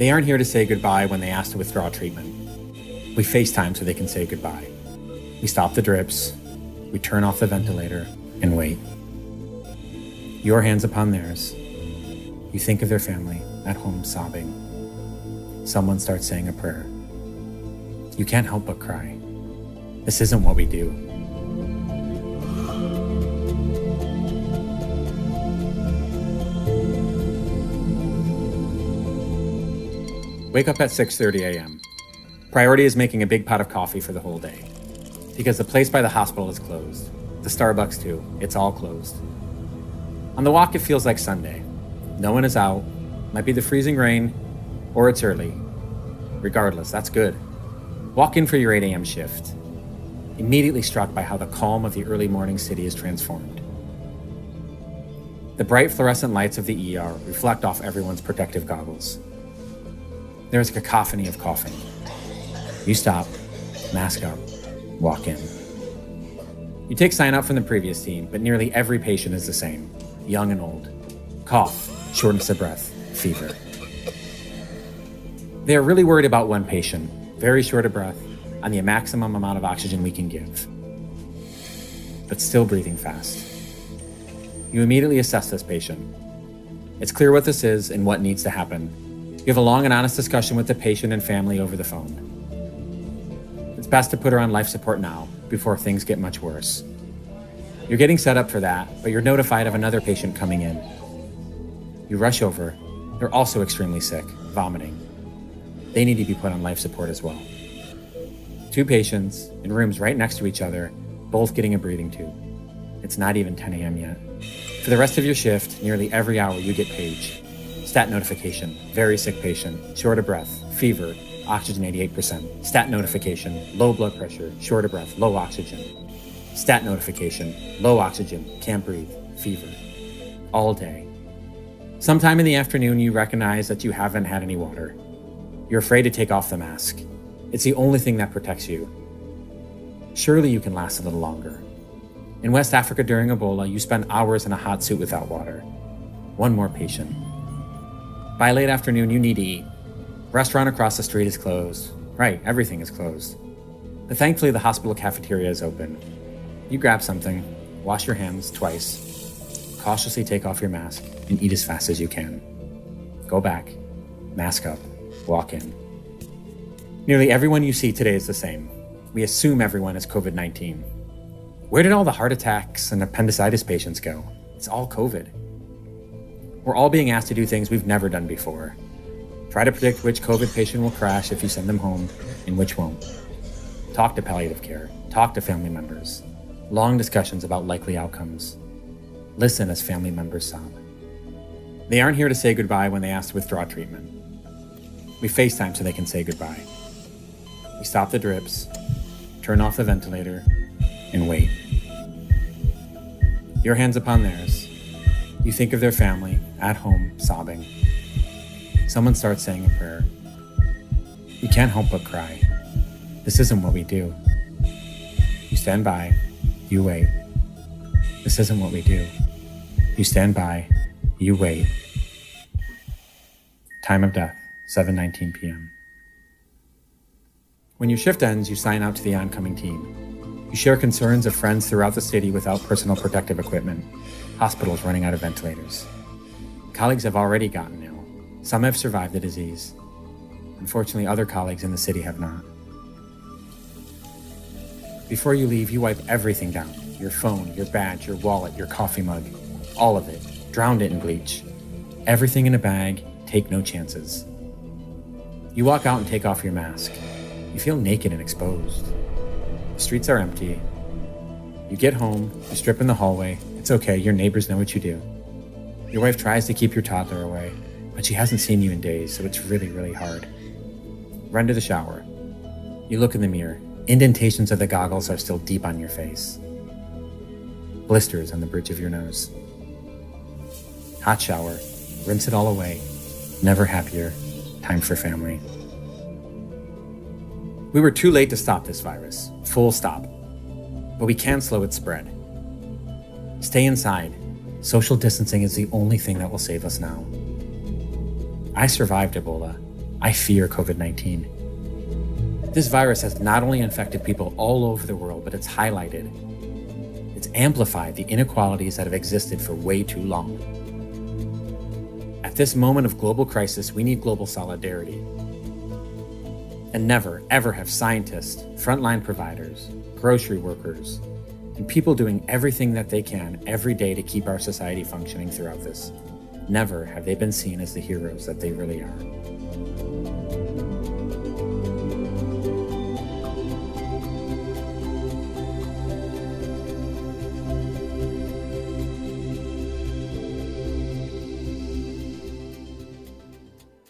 They aren't here to say goodbye when they ask to withdraw treatment. We FaceTime so they can say goodbye. We stop the drips, we turn off the ventilator, and wait. Your hands upon theirs. You think of their family at home sobbing. Someone starts saying a prayer. You can't help but cry. This isn't what we do. Wake up at 6:30 a.m. Priority is making a big pot of coffee for the whole day. Because the place by the hospital is closed. The Starbucks too. It's all closed. On the walk, it feels like Sunday. No one is out. Might be the freezing rain, or it's early. Regardless, that's good. Walk in for your 8 a.m. shift. Immediately struck by how the calm of the early morning city is transformed. The bright fluorescent lights of the ER reflect off everyone's protective goggles. There is a cacophony of coughing. You stop, mask up, walk in. You take sign out from the previous team, but nearly every patient is the same, young and old. Cough, shortness of breath, fever. They are really worried about one patient, very short of breath, on the maximum amount of oxygen we can give, but still breathing fast. You immediately assess this patient. It's clear what this is and what needs to happen. You have a long and honest discussion with the patient and family over the phone. It's best to put her on life support now, before things get much worse. You're getting set up for that, but you're notified of another patient coming in. You rush over. They're also extremely sick, vomiting. They need to be put on life support as well. 2 patients in rooms right next to each other, both getting a breathing tube. It's not even 10 a.m. yet. For the rest of your shift, nearly every hour you get paged. Stat notification, very sick patient, short of breath, fever, oxygen 88%. Stat notification, low blood pressure, short of breath, low oxygen. Stat notification, low oxygen, can't breathe, fever. All day. Sometime in the afternoon, you recognize that you haven't had any water. You're afraid to take off the mask. It's the only thing that protects you. Surely you can last a little longer. In West Africa during Ebola, you spent hours in a hot suit without water. One more patient. By late afternoon, you need to eat. Restaurant across the street is closed. Right, everything is closed. But thankfully, the hospital cafeteria is open. You grab something, wash your hands twice, cautiously take off your mask, and eat as fast as you can. Go back, mask up, walk in. Nearly everyone you see today is the same. We assume everyone has COVID-19. Where did all the heart attacks and appendicitis patients go? It's all COVID. We're all being asked to do things we've never done before. Try to predict which COVID patient will crash if you send them home and which won't. Talk to palliative care. Talk to family members. Long discussions about likely outcomes. Listen as family members sob. They aren't here to say goodbye when they ask to withdraw treatment. We FaceTime so they can say goodbye. We stop the drips, turn off the ventilator, and wait. Your hands upon theirs. You think of their family at home sobbing. Someone starts saying a prayer. You can't help but cry. This isn't what we do. You stand by. You wait. This isn't what we do. You stand by. You wait. Time of death, 7:19 p.m. When your shift ends, you sign out to the oncoming team. You share concerns of friends throughout the city without personal protective equipment. Hospitals running out of ventilators. Colleagues have already gotten ill. Some have survived the disease. Unfortunately, other colleagues in the city have not. Before you leave, you wipe everything down. Your phone, your badge, your wallet, your coffee mug. All of it. Drowned it in bleach. Everything in a bag. Take no chances. You walk out and take off your mask. You feel naked and exposed. The streets are empty. You get home, you strip in the hallway. It's okay, your neighbors know what you do. Your wife tries to keep your toddler away, but she hasn't seen you in days, so it's really, really hard. Run to the shower. You look in the mirror. Indentations of the goggles are still deep on your face. Blisters on the bridge of your nose. Hot shower. Rinse it all away. Never happier. Time for family. We were too late to stop this virus. Full stop. But we can slow its spread. Stay inside. Social distancing is the only thing that will save us now. I survived Ebola. I fear COVID-19. This virus has not only infected people all over the world, but it's amplified the inequalities that have existed for way too long. At this moment of global crisis, we need global solidarity. And never, ever have scientists, frontline providers, grocery workers, and people doing everything that they can every day to keep our society functioning throughout this, never have they been seen as the heroes that they really are.